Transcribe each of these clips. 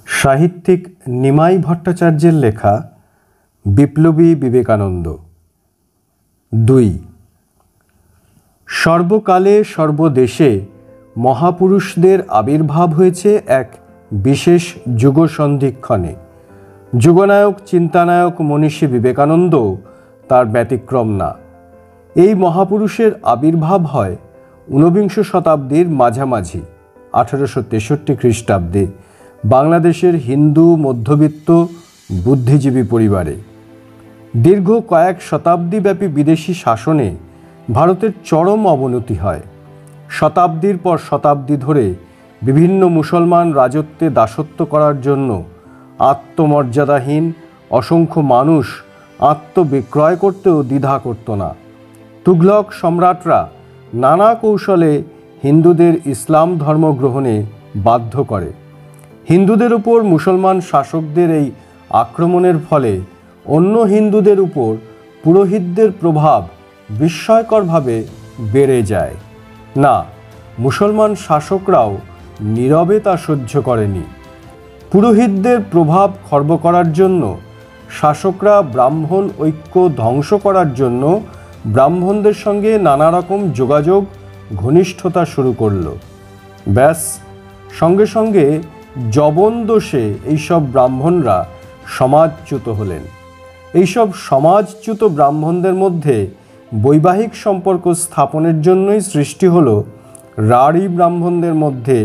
সাহিত্যিক নিমাই ভট্টাচার্যের লেখা বিপ্লবী বিবেকানন্দ। 2। সর্বকালে সর্বদেশে মহাপুরুষদের আবির্ভাব হয়েছে এক বিশেষ যুগসন্ধিক্ষণে। যুগনায়ক চিন্তানায়ক মনীষী বিবেকানন্দ তার ব্যতিক্রম না। এই মহাপুরুষের আবির্ভাব হয় ঊনবিংশ শতাব্দীর মাঝামাঝি 1863 খ্রিস্টাব্দে বাংলাদেশের হিন্দু মধ্যবিত্ত বুদ্ধিজীবী পরিবারে। দীর্ঘ কয়েক শতাব্দীব্যাপী বিদেশি শাসনে ভারতের চরম অবনতি হয়। শতাব্দীর পর শতাব্দী ধরে বিভিন্ন মুসলমান রাজত্বে দাসত্ব করার জন্য আত্মমর্যাদাহীন অসংখ্য মানুষ আত্মবিক্রয় করতেও দ্বিধা করত না। তুঘলক সম্রাটরা নানা কৌশলে হিন্দুদের ইসলাম ধর্ম গ্রহণে বাধ্য করে। হিন্দুদের উপর মুসলমান শাসকদের এই আক্রমণের ফলে অন্য হিন্দুদের উপর পুরোহিতদের প্রভাব বিস্ময়করভাবে বেড়ে যায়। না, মুসলমান শাসকরাও নীরবে তা সহ্য করেনি। পুরোহিতদের প্রভাব খর্ব করার জন্য শাসকরা ব্রাহ্মণ ঐক্য ধ্বংস করার জন্য ব্রাহ্মণদের সঙ্গে নানা রকম যোগাযোগ ঘনিষ্ঠতা শুরু করল। ব্যাস, সঙ্গে সঙ্গে যবন দোষে এইসব ব্রাহ্মণরা সমাজচ্যুত হলেন। এইসব সমাজচ্যুত ব্রাহ্মণদের মধ্যে বৈবাহিক সম্পর্ক স্থাপনের জন্যই সৃষ্টি হলো রাঢ়ী ব্রাহ্মণদের মধ্যে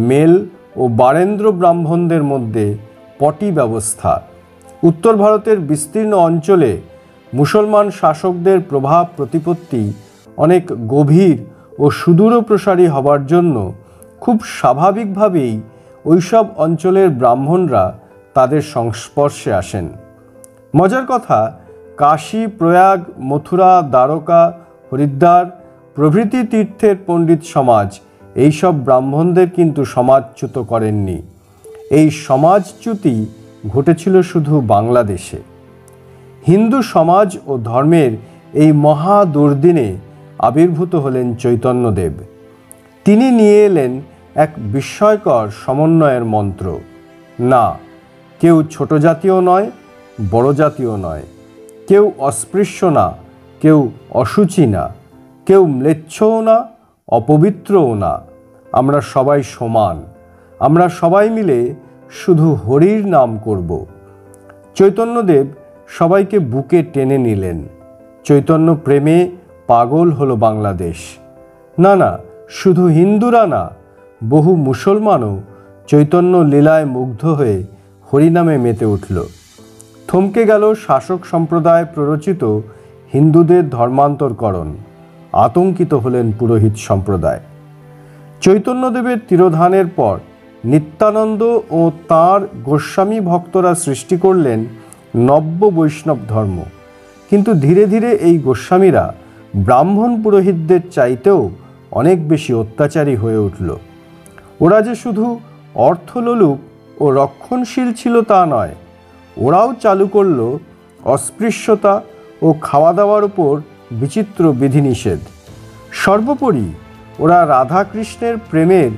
মেল ও বারেন্দ্র ব্রাহ্মণদের মধ্যে পটি ব্যবস্থা। উত্তর ভারতের বিস্তীর্ণ অঞ্চলে মুসলমান শাসকদের প্রভাব প্রতিপত্তি অনেক গভীর ও সুদূরপ্রসারী হবার জন্য খুব স্বাভাবিকভাবেই ওইসব অঞ্চলের ব্রাহ্মণরা তাদের সংস্পর্শে আসেন। মজার কথা, কাশী, প্রয়াগ, মথুরা, দ্বারকা, হরিদ্বার প্রভৃতি তীর্থের পণ্ডিত সমাজ এইসব ব্রাহ্মণদের কিন্তু সমাজচ্যুত করেননি। এই সমাজচ্যুতি ঘটেছিল শুধু বাংলাদেশে। হিন্দু সমাজ ও ধর্মের এই মহা দুর্দিনে আবির্ভূত হলেন চৈতন্যদেব। তিনি নিয়ে এলেন এক বিস্ময়কর সমন্বয়ের মন্ত্র। না, কেউ ছোট জাতীয় নয়, বড় জাতীয় নয়, কেউ অস্পৃশ্য না, কেউ অশুচি না, কেউ ম্লেচ্ছও না, অপবিত্রও না। আমরা সবাই সমান। আমরা সবাই মিলে শুধু হরির নাম করব। চৈতন্যদেব সবাইকে বুকে টেনে নিলেন। চৈতন্য প্রেমে পাগল হলো বাংলাদেশ। না না, শুধু হিন্দুরা না, বহু মুসলমানও চৈতন্য লীলায় মুগ্ধ হয়ে হরিনামে মেতে উঠল। থমকে গেল শাসক সম্প্রদায় প্ররোচিত হিন্দুদের ধর্মান্তরকরণ। আতঙ্কিত হলেন পুরোহিত সম্প্রদায়। চৈতন্যদেবের তিরোধানের পর নিত্যানন্দ ও তাঁর গোস্বামী ভক্তরা সৃষ্টি করলেন নব্য বৈষ্ণব ধর্ম। কিন্তু ধীরে ধীরে এই গোস্বামীরা ব্রাহ্মণ পুরোহিতদের চাইতেও অনেক বেশি অত্যাচারী হয়ে উঠল। ওরা যে শুধু অর্থলোলুপ ও রক্ষণশীল ছিল তা নয়, ওরাও চালু করল অস্পৃশ্যতা ও খাওয়া দাওয়ার উপর বিচিত্র বিধিনিষেধ। সর্বোপরি ওরা রাধাকৃষ্ণের প্রেমের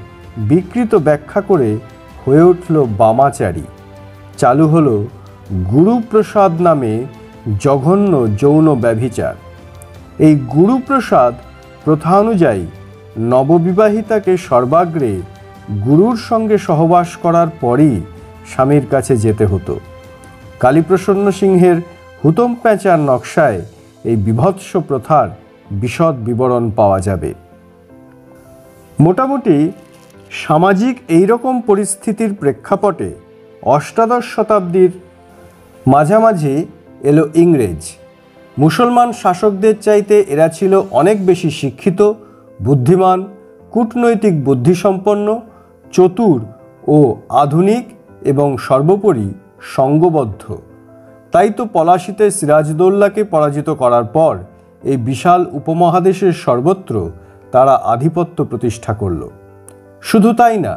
বিকৃত ব্যাখ্যা করে হয়ে উঠল বামাচারী। চালু হলো গুরুপ্রসাদ নামে জঘন্য যৌন ব্যভিচার। এই গুরুপ্রসাদ প্রথা অনুযায়ী নববিবাহিতাকে সর্বাগ্রে গুরুর সঙ্গে সহবাস করার পরই স্বামীর কাছে যেতে হতো। কালীপ্রসন্ন সিংহের হুতম প্যাঁচার নকশায় এই বিভৎস প্রথার বিশদ বিবরণ পাওয়া যাবে। মোটামুটি সামাজিক এইরকম পরিস্থিতির প্রেক্ষাপটে অষ্টাদশ শতাব্দীর মাঝামাঝি এলো ইংরেজ। মুসলমান শাসকদের চাইতে এরা ছিল অনেক বেশি শিক্ষিত, বুদ্ধিমান, কূটনৈতিক বুদ্ধিসম্পন্ন, চতুর ও আধুনিক এবং সর্বোপরি সঙ্গবদ্ধ। তাই তো পলাশীতে সিরাজদৌল্লাকে পরাজিত করার পর এই বিশাল উপমহাদেশের সর্বত্র তারা আধিপত্য প্রতিষ্ঠা করল। শুধু তাই না,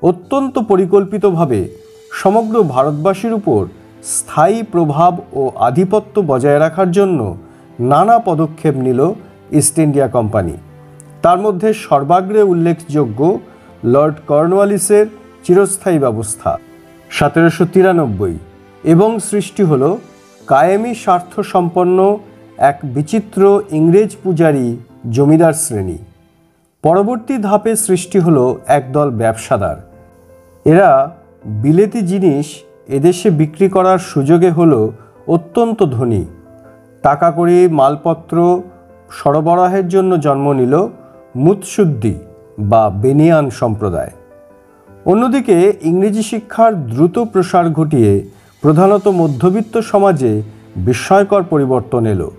অত্যন্ত পরিকল্পিতভাবে সমগ্র ভারতবাসীর উপর স্থায়ী প্রভাব ও আধিপত্য বজায় রাখার জন্য নানা পদক্ষেপ নিল ইস্ট ইন্ডিয়া কোম্পানি। তার মধ্যে সর্বাগ্রে উল্লেখযোগ্য লর্ড কর্নওয়ালিসের চিরস্থায়ী ব্যবস্থা। 1793 এবং সৃষ্টি হল কায়েমি স্বার্থ সম্পন্ন এক বিচিত্র ইংরেজ পূজারী জমিদার শ্রেণী। পরবর্তী ধাপে সৃষ্টি হলো একদল ব্যবসাদার। এরা বিলেতি জিনিস এদেশে বিক্রি করার সুযোগে হলো অত্যন্ত ধনী। টাকা করে মালপত্র সরবরাহের জন্য জন্ম নিল মুৎসুদ্দি বা বেনিয়ান সম্প্রদায়। অন্যদিকে ইংরেজি শিক্ষার দ্রুত প্রসার ঘটিয়ে প্রধানত মধ্যবিত্ত সমাজে বিস্ময়কর পরিবর্তন এলো।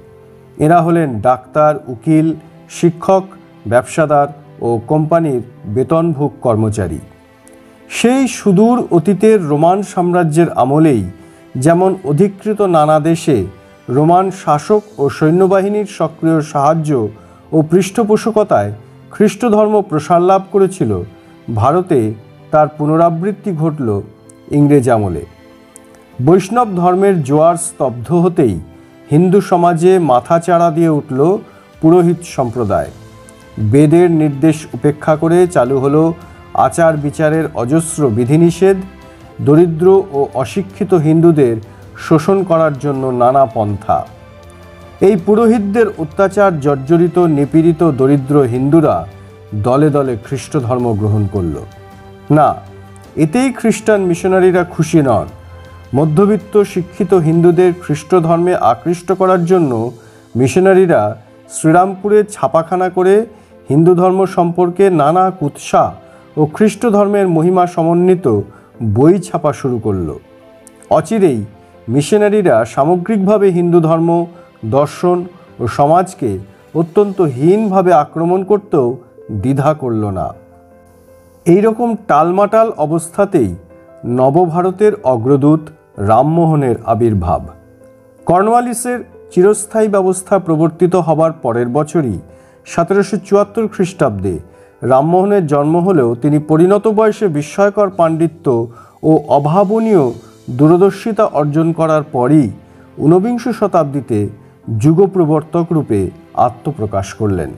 এরা হলেন ডাক্তার, উকিল, শিক্ষক, ব্যবসাদার ও কোম্পানির বেতনভোগ কর্মচারী। সেই সুদূর অতীতের রোমান সাম্রাজ্যের আমলেই যেমন অধিকৃত নানা দেশে রোমান শাসক ও সৈন্যবাহিনীর সক্রিয় সাহায্য ও পৃষ্ঠপোষকতায় খ্রিস্ট ধর্ম প্রসার লাভ করেছিল, ভারতে তার পুনরাবৃত্তি ঘটল ইংরেজ আমলে। বৈষ্ণব ধর্মের জোয়ার স্তব্ধ হতেই হিন্দু সমাজে মাথাচাড়া দিয়ে উঠল পুরোহিত সম্প্রদায়। বেদের নির্দেশ উপেক্ষা করে চালু হলো আচার বিচারের অজস্র বিধিনিষেধ। দরিদ্র ও অশিক্ষিত হিন্দুদের শোষণ করার জন্য নানা পন্থা। এই পুরোহিতদের অত্যাচার জর্জরিত নিপীড়িত দরিদ্র হিন্দুরা দলে দলে খ্রিস্ট ধর্ম গ্রহণ করল। না, এতেই খ্রিস্টান মিশনারিরা খুশি নন। মধ্যবিত্ত শিক্ষিত হিন্দুদের খ্রিস্ট ধর্মে আকৃষ্ট করার জন্য মিশনারিরা শ্রীরামপুরে ছাপাখানা করে হিন্দু ধর্ম সম্পর্কে নানা কুৎসা ও খ্রিস্ট ধর্মের মহিমা সমন্বিত বই ছাপা শুরু করল। অচিরেই মিশনারিরা সামগ্রিকভাবে হিন্দু ধর্ম, দর্শন ও সমাজকে অত্যন্ত হীনভাবে আক্রমণ করতেও দ্বিধা করল না। এই রকম টালমাটাল অবস্থাতেই নবভারতের অগ্রদূত রামমোহনের আবির্ভাব। কর্নওয়ালিসের চিরস্থায়ী ব্যবস্থা প্রবর্তিত হবার পরের বছরই 1774 খ্রিস্টাব্দে রামমোহনের জন্ম হলেও তিনি পরিণত বয়সে বিস্ময়কর পাণ্ডিত্য ও অভাবনীয় দূরদর্শিতা অর্জন করার পরই ঊনবিংশ শতাব্দীতে যুগপ্রবর্তক রূপে আত্মপ্রকাশ করলেন।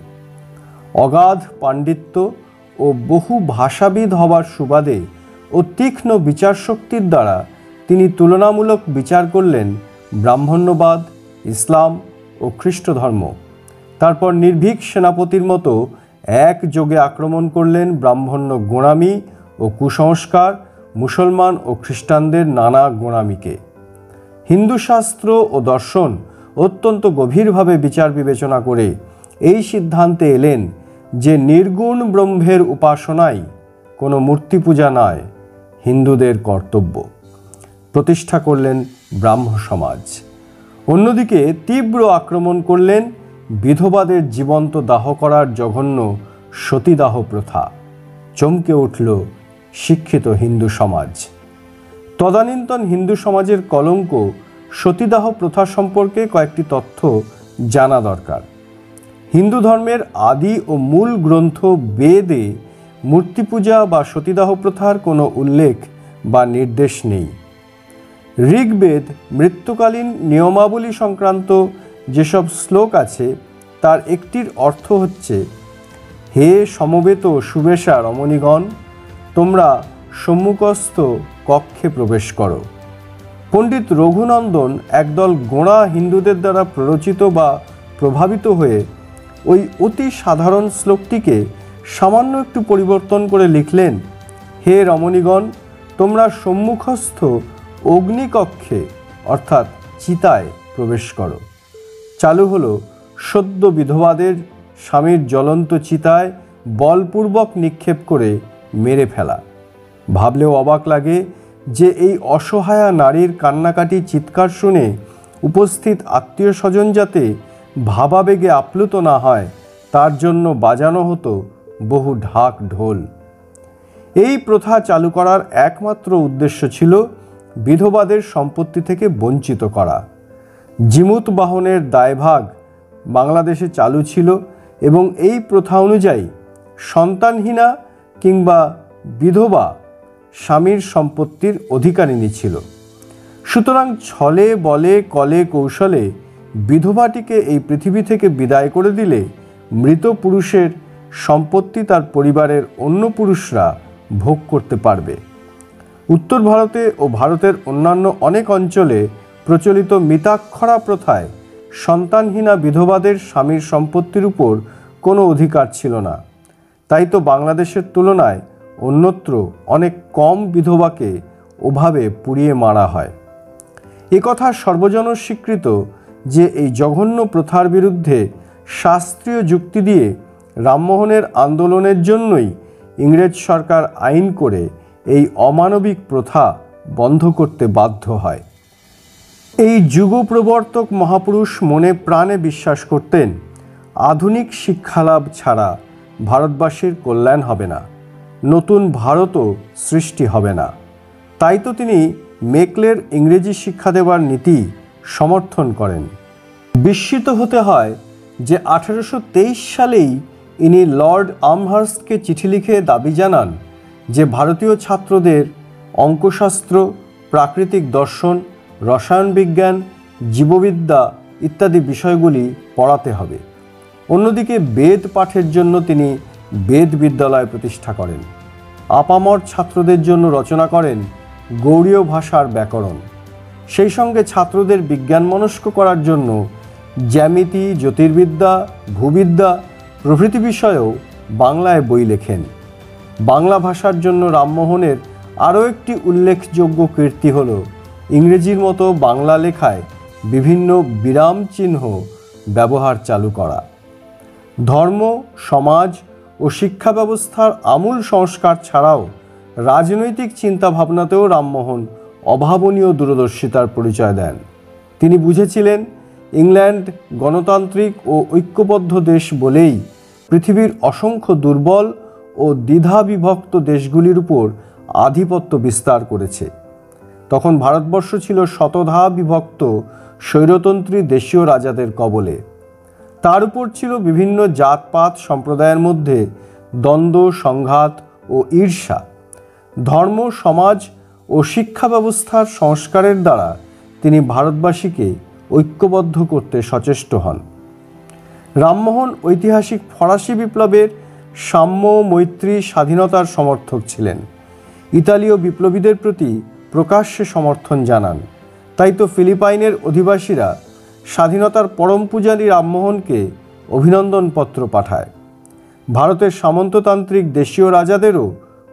অগাধ পাণ্ডিত্য ও বহু ভাষাবিদ হবার সুবাদে ও তীক্ষ্ণ বিচারশক্তির দ্বারা তিনি তুলনামূলক বিচার করলেন ব্রাহ্মণ্যবাদ, ইসলাম ও খ্রিস্ট ধর্ম। তারপর নির্ভীক সেনাপতির মতো একযোগে আক্রমণ করলেন ব্রাহ্মণ্য গোঁড়ামি ও কুসংস্কার, মুসলমান ও খ্রিস্টানদের নানা গোঁড়ামিকে। হিন্দু শাস্ত্র ও দর্শন অত্যন্ত গভীরভাবে বিচার বিবেচনা করে এই সিদ্ধান্তে এলেন যে নির্গুণ ব্রহ্মের উপাসনাই কোনো মূর্তি পূজা নয়, হিন্দুদের কর্তব্য। প্রতিষ্ঠা করলেন ব্রাহ্ম সমাজ। অন্যদিকে তীব্র আক্রমণ করলেন বিধবাদের জীবন্ত দাহ করার জঘন্য সতীদাহ প্রথা। চমকে উঠল শিক্ষিত হিন্দু সমাজ। তদানীন্তন হিন্দু সমাজের কলঙ্ক সতীদাহ প্রথা সম্পর্কে কয়েকটি তথ্য জানা দরকার। হিন্দু ধর্মের আদি ও মূল গ্রন্থ বেদে মূর্তি পূজা বা সতীদাহ প্রথার কোনো উল্লেখ বা নির্দেশ নেই। ঋগ্বেদ মৃত্যুকালীন নিয়মাবলী সংক্রান্ত যেসব শ্লোক আছে তার একটির অর্থ হচ্ছে, হে সমবেত সুবেশা রমণীগণ, তোমরা সম্মুখস্থ কক্ষে প্রবেশ করো। পণ্ডিত রঘুনন্দন একদল গোঁড়া হিন্দুদের দ্বারা প্ররোচিত বা প্রভাবিত হয়ে ওই অতি সাধারণ শ্লোকটিকে সামান্য একটু পরিবর্তন করে লিখলেন, হে রমণীগণ, তোমরা সম্মুখস্থ অগ্নিকক্ষে অর্থাৎ চিতায় প্রবেশ করো। চালু হলো সদ্য বিধবাদের স্বামীর জ্বলন্ত চিতায় বলপূর্বক নিক্ষেপ করে মেরে ফেলা। ভাবলেও অবাক লাগে যে এই অসহায়া নারীর কান্নাকাটি চিৎকার শুনে উপস্থিত আত্মীয় স্বজন যাতে ভাবাবেগে আপ্লুত না হয় তার জন্য বাজানো হতো বহু ঢাক ঢোল। এই প্রথা চালু করার একমাত্র উদ্দেশ্য ছিল বিধবাদের সম্পত্তি থেকে বঞ্চিত করা। জিমুত বাহনের দায়ভাগ বাংলাদেশে চালু ছিল এবং এই প্রথা অনুযায়ী সন্তানহীনা কিংবা বিধবা স্বামীর সম্পত্তির অধিকারিণী ছিল। সুতরাং ছলে বলে কলে কৌশলে বিধবাটিকে এই পৃথিবী থেকে বিদায় করে দিলে মৃত পুরুষের সম্পত্তি তার পরিবারের অন্য পুরুষরা ভোগ করতে পারবে। উত্তর ভারতে ও ভারতের অন্যান্য অনেক অঞ্চলে প্রচলিত মিতাক্ষরা প্রথায় সন্তানহীনা বিধবাদের স্বামীর সম্পত্তির উপর কোনো অধিকার ছিল না। তাই তো বাংলাদেশের তুলনায় অন্যত্র অনেক কম বিধবাকে ওভাবে পুড়িয়ে মারা হয়। একথা সর্বজন স্বীকৃত যে এই জঘন্য প্রথার বিরুদ্ধে শাস্ত্রীয় যুক্তি দিয়ে রামমোহনের আন্দোলনের জন্যই ইংরেজ সরকার আইন করে এই অমানবিক প্রথা বন্ধ করতে বাধ্য হয়। এই যুগপ্রবর্তক মহাপুরুষ মনে প্রাণে বিশ্বাস করতেন আধুনিক শিক্ষালাভ ছাড়া ভারতবাসীর কল্যাণ হবে না, নতুন ভারতও সৃষ্টি হবে না। তাই তো তিনি মেকলের ইংরেজি শিক্ষা দেওয়ার নীতি সমর্থন করেন। বিস্মিত হতে হয় যে 1823 সালেই ইনি লর্ড আমহার্স্টকে চিঠি লিখে দাবি জানান যে ভারতীয় ছাত্রদের অঙ্কশাস্ত্র, প্রাকৃতিক দর্শন, রসায়ন বিজ্ঞান, জীববিদ্যা ইত্যাদি বিষয়গুলি পড়াতে হবে। অন্যদিকে বেদ পাঠের জন্য তিনি বেদ বিদ্যালয় প্রতিষ্ঠা করেন। আপামর ছাত্রদের জন্য রচনা করেন গৌড়ীয় ভাষার ব্যাকরণ। সেই সঙ্গে ছাত্রদের বিজ্ঞানমনস্ক করার জন্য জ্যামিতি, জ্যোতির্বিদ্যা, ভূবিদ্যা প্রভৃতি বিষয়েও বাংলায় বই লেখেন। বাংলা ভাষার জন্য রামমোহনের আরও একটি উল্লেখযোগ্য কীর্তি হল ইংরেজির মতো বাংলা লেখায় বিভিন্ন বিরাম চিহ্ন ব্যবহার চালু করা। ধর্ম, সমাজ ও শিক্ষা ব্যবস্থার আমূল সংস্কার ছাড়াও রাজনৈতিক চিন্তাভাবনাতেও রামমোহন অভাবনীয় দূরদর্শিতার পরিচয় দেন। তিনি বুঝেছিলেন ইংল্যান্ড গণতান্ত্রিক ও ঐক্যবদ্ধ দেশ বলেই পৃথিবীর অসংখ্য দুর্বল ও দ্বিধাবিভক্ত দেশগুলির উপর আধিপত্য বিস্তার করেছে। তখন ভারতবর্ষ ছিল শতধা বিভক্ত স্বৈরতন্ত্রী দেশীয় রাজাদের কবলে। তার উপর ছিল বিভিন্ন জাতপাত সম্প্রদায়ের মধ্যে দ্বন্দ্ব, সংঘাত ও ঈর্ষা। ধর্ম, সমাজ ও শিক্ষা ব্যবস্থার সংস্কারের দ্বারা তিনি ভারতবাসীকে ঐক্যবদ্ধ করতে সচেষ্ট হন। রামমোহন ঐতিহাসিক ফরাসি বিপ্লবের সাম্য, মৈত্রী, স্বাধীনতার সমর্থক ছিলেন। ইতালীয় বিপ্লবীদের প্রতি প্রকাশ্যে সমর্থন জানান। তাই তো ফিলিপাইনের অধিবাসীরা স্বাধীনতার পরম পূজারী রামমোহনকে অভিনন্দনপত্র পাঠায়। ভারতের সামন্ততান্ত্রিক দেশীয় রাজাদেরও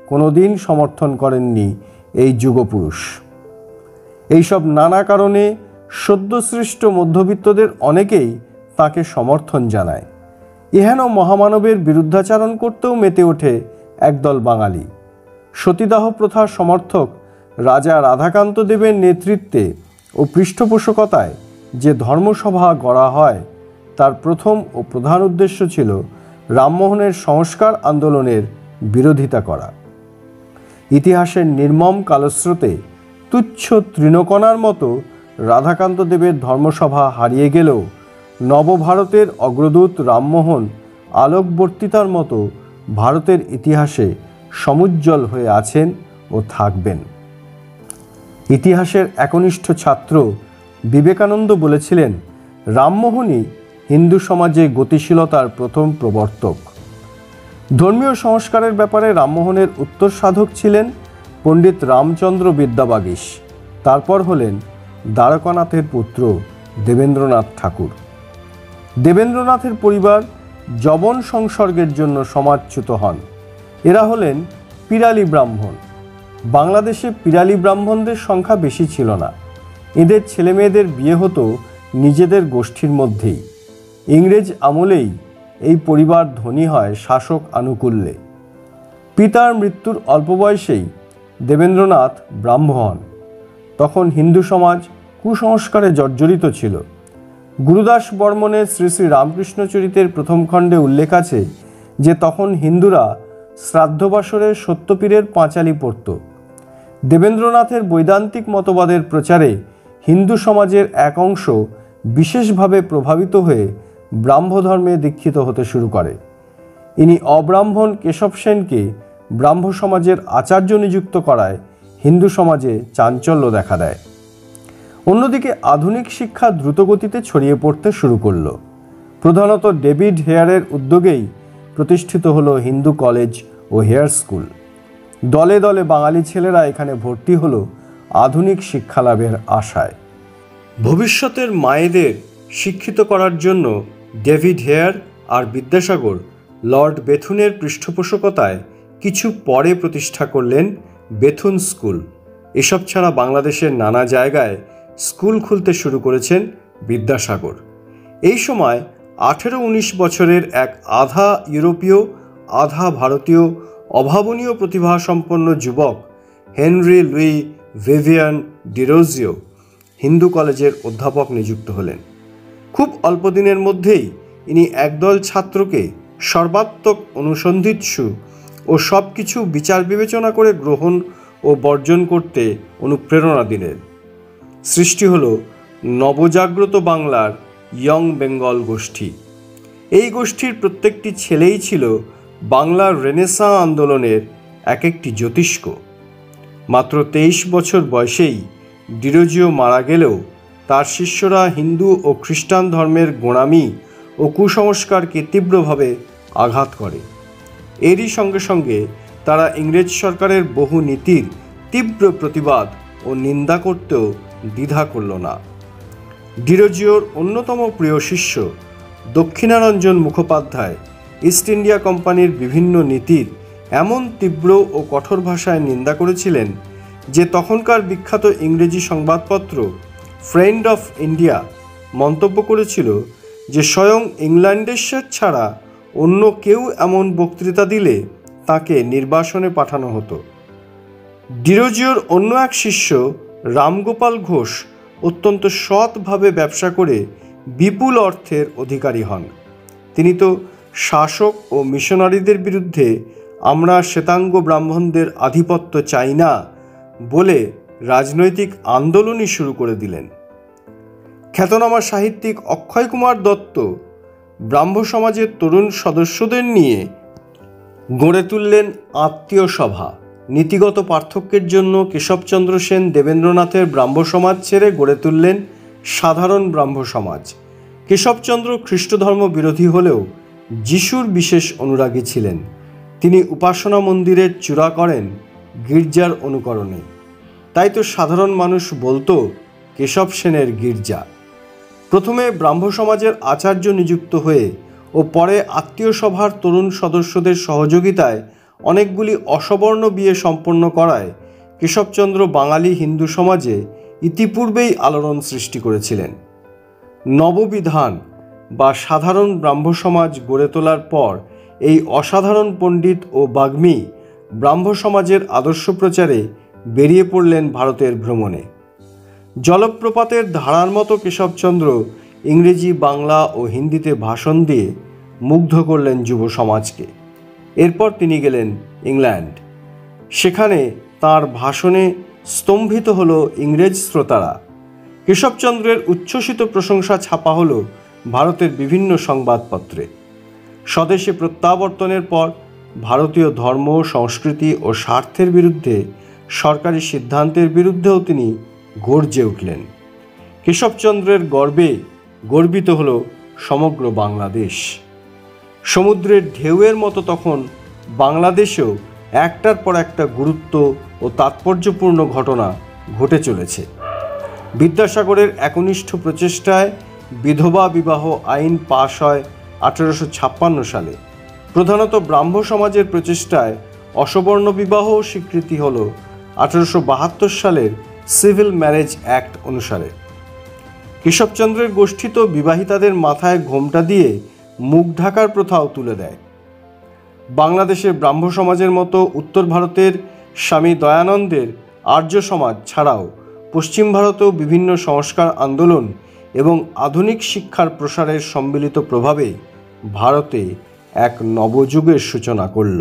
কোনোদিন সমর্থন করেননি এই যুগপুরুষ। এইসব নানা কারণে সদ্যসৃষ্ট মধ্যবিত্তদের অনেকেই তাকে সমর্থন জানায়। এহেন মহামানবের বিরুদ্ধাচারণ করতেও মেতে ওঠে একদল বাঙালি। সতীদাহ প্রথার সমর্থক রাজা রাধাকান্ত দেবের নেতৃত্বে ও পৃষ্ঠপোষকতায় যে ধর্মসভা গড়া হয় তার প্রথম ও প্রধান উদ্দেশ্য ছিল রামমোহনের সংস্কার আন্দোলনের বিরোধিতা করা। ইতিহাসের নির্মম কালস্রোতে তুচ্ছ তৃণকণার মতো রাধাকান্ত দেবের ধর্মসভা হারিয়ে গেলেও নবভারতের অগ্রদূত রামমোহন আলোকবর্তিতার মতো ভারতের ইতিহাসে সমুজ্জ্বল হয়ে আছেন ও থাকবেন। ইতিহাসের একনিষ্ঠ ছাত্র বিবেকানন্দ বলেছিলেন, রামমোহনই হিন্দু সমাজে গতিশীলতার প্রথম প্রবর্তক। ধর্মীয় সংস্কারের ব্যাপারে রামমোহনের উত্তর সাধক ছিলেন পণ্ডিত রামচন্দ্র বিদ্যাবাগীশ। তারপর হলেন দ্বারকানাথের পুত্র দেবেন্দ্রনাথ ঠাকুর। দেবেন্দ্রনাথের পরিবার যবন সংসর্গের জন্য সমাজচ্যুত হন। এরা হলেন পিরালি ব্রাহ্মণ। বাংলাদেশে পিরালি ব্রাহ্মণদের সংখ্যা বেশি ছিল না। এদের ছেলেমেয়েদের বিয়ে হতো নিজেদের গোষ্ঠীর মধ্যেই। ইংরেজ আমলেই এই পরিবার ধনী হয় শাসক আনুকূল্যে। পিতার মৃত্যুর অল্প বয়সেই দেবেন্দ্রনাথ ব্রাহ্ম হন। তখন হিন্দু সমাজ কুসংস্কারে জর্জরিত ছিল। গুরুদাস বর্মনের শ্রী শ্রী রামকৃষ্ণচরিতের প্রথম খণ্ডে উল্লেখ আছে যে তখন হিন্দুরা শ্রাদ্ধবাসরে সত্যপীরের পাঁচালি পড়ত। দেবেন্দ্রনাথের বৈদান্তিক মতবাদের প্রচারে হিন্দু সমাজের এক অংশ বিশেষভাবে প্রভাবিত হয়ে ব্রাহ্মধর্মে দীক্ষিত হতে শুরু করে। ইনি অব্রাহ্মণ কেশব সেনকে ব্রাহ্ম সমাজের আচার্য নিযুক্ত করায় হিন্দু সমাজে চাঞ্চল্য দেখা দেয়। অন্যদিকে আধুনিক শিক্ষা দ্রুতগতিতে ছড়িয়ে পড়তে শুরু করল। প্রধানত ডেভিড হেয়ারের উদ্যোগেই প্রতিষ্ঠিত হলো হিন্দু কলেজ ও হেয়ার স্কুল। দলে দলে বাঙালি ছেলেরা এখানে ভর্তি হলো আধুনিক শিক্ষালাভের আশায়। ভবিষ্যতের মায়েদের শিক্ষিত করার জন্য ডেভিড হেয়ার আর বিদ্যাসাগর লর্ড বেথুনের পৃষ্ঠপোষকতায় কিছু পরে প্রতিষ্ঠা করলেন বেথুন স্কুল। এসব ছাড়া বাংলাদেশের নানা জায়গায় স্কুল খুলতে শুরু করেছেন বিদ্যাসাগর। এই সময় 18-19 বছরের এক আধা ইউরোপীয় আধা ভারতীয় অভাবনীয় প্রতিভাসম্পন্ন যুবক Henry Louis Vivian Derozio Hindu কলেজের অধ্যাপক নিযুক্ত হলেন। খুব অল্প দিনের মধ্যেই ইনি একদল ছাত্রকে সর্বাত্মক অনুসন্ধিৎসু ও সব কিছু বিচার বিবেচনা করে গ্রহণ ও বর্জন করতে অনুপ্রেরণা দিলেন। সৃষ্টি হলো নবজাগ্রত বাংলার ইয়ং বেঙ্গল গোষ্ঠী। এই গোষ্ঠীর প্রত্যেকটি ছেলেই ছিল বাংলার রেনেসাঁ আন্দোলনের এক একটি জ্যোতিষ্ক। মাত্র 23 বছর বয়সেই ডিরোজিও মারা গেলেও তার শিষ্যরা হিন্দু ও খ্রিস্টান ধর্মের গোঁড়ামি ও কুসংস্কারকে তীব্রভাবে আঘাত করে। এরই সঙ্গে সঙ্গে তারা ইংরেজ সরকারের বহু নীতির তীব্র প্রতিবাদ ও নিন্দা করতেও দ্বিধা করল না। ডিরোজিওর অন্যতম প্রিয় শিষ্য দক্ষিণারঞ্জন মুখোপাধ্যায় ইস্ট ইন্ডিয়া কোম্পানির বিভিন্ন নীতির এমন তীব্র ও কঠোর ভাষায় নিন্দা করেছিলেন যে তখনকার বিখ্যাত ইংরেজি সংবাদপত্র ফ্রেন্ড অফ ইন্ডিয়া মন্তব্য করেছিল যে স্বয়ং ইংল্যান্ডেশ্বর ছাড়া অন্য কেউ এমন বক্তৃতা দিলে তাকে নির্বাসনে পাঠানো হতো। ডিরোজিওর অন্য এক শিষ্য রামগোপাল ঘোষ অত্যন্ত সৎভাবে ব্যবসা করে বিপুল অর্থের অধিকারী হন। তিনি তো শাসক ও মিশনারিদের বিরুদ্ধে আমরা শ্বেতাঙ্গ ব্রাহ্মণদের আধিপত্য চাই না বলে রাজনৈতিক আন্দোলনই শুরু করে দিলেন। খ্যাতনামা সাহিত্যিক অক্ষয় কুমার দত্ত ব্রাহ্ম সমাজের তরুণ সদস্যদের নিয়ে গড়ে তুললেন আত্মীয় সভা। নীতিগত পার্থক্যের জন্য কেশবচন্দ্র সেন দেবেন্দ্রনাথের ব্রাহ্ম সমাজ ছেড়ে গড়ে তুললেন সাধারণ ব্রাহ্ম সমাজ। কেশবচন্দ্র খ্রিস্টধর্ম বিরোধী হলেও যিশুর বিশেষ অনুরাগী ছিলেন। তিনি উপাসনা মন্দিরের চূড়া করেন গির্জার অনুকরণে। তাই তো সাধারণ মানুষ বলতো কেশব সেনের গির্জা। প্রথমে ব্রাহ্ম সমাজের আচার্য নিযুক্ত হয়ে ও পরে আত্মীয় সভার তরুণ সদস্যদের সহযোগিতায় অনেকগুলি অসবর্ণ বিয়ে সম্পন্ন করায় কেশবচন্দ্র বাঙালি হিন্দু সমাজে ইতিপূর্বেই আলোড়ন সৃষ্টি করেছিলেন। নববিধান বা সাধারণ ব্রাহ্ম সমাজ গড়ে তোলার পর এই অসাধারণ পণ্ডিত ও বাগ্মী ব্রাহ্ম সমাজের আদর্শ প্রচারে বেরিয়ে পড়লেন ভারতের ভ্রমণে। জলপ্রপাতের ধারার মতো কেশবচন্দ্র ইংরেজি, বাংলা ও হিন্দিতে ভাষণ দিয়ে মুগ্ধ করলেন যুব সমাজকে। এরপর তিনি গেলেন ইংল্যান্ড। সেখানে তার ভাষণে স্তম্ভিত হলো ইংরেজ শ্রোতারা। কেশবচন্দ্রের উচ্ছ্বসিত প্রশংসা ছাপা হলো ভারতের বিভিন্ন সংবাদপত্রে। স্বদেশে প্রত্যাবর্তনের পর ভারতীয় ধর্ম, সংস্কৃতি ও স্বার্থের বিরুদ্ধে সরকারি সিদ্ধান্তের বিরুদ্ধেও তিনি গর্জে উঠলেন। কেশবচন্দ্রের গর্বে গর্বিত হল সমগ্র বাংলাদেশ। সমুদ্রের ঢেউয়ের মতো তখন বাংলাদেশেও একটার পর একটা গুরুত্ব ও তাৎপর্যপূর্ণ ঘটনা ঘটে চলেছে। বিদ্যাসাগরের একনিষ্ঠ প্রচেষ্টায় বিধবা বিবাহ আইন পাশ হয় 1856 সালে। প্রধানত ব্রাহ্ম সমাজের প্রচেষ্টায় অসবর্ণ বিবাহ স্বীকৃতি হল 1872 সালের সিভিল ম্যারেজ অ্যাক্ট অনুসারে। কেশবচন্দ্রের গোষ্ঠী তো বিবাহিতাদের মাথায় ঘোমটা দিয়ে মুখ ঢাকার প্রথাও তুলে দেয়। বাংলাদেশের ব্রাহ্ম সমাজের মতো উত্তর ভারতের স্বামী দয়ানন্দের আর্য সমাজ ছাড়াও পশ্চিম ভারতেও বিভিন্ন সংস্কার আন্দোলন এবং আধুনিক শিক্ষার প্রসারের সম্মিলিত প্রভাবে ভারতে এক নবযুগের সূচনা করল।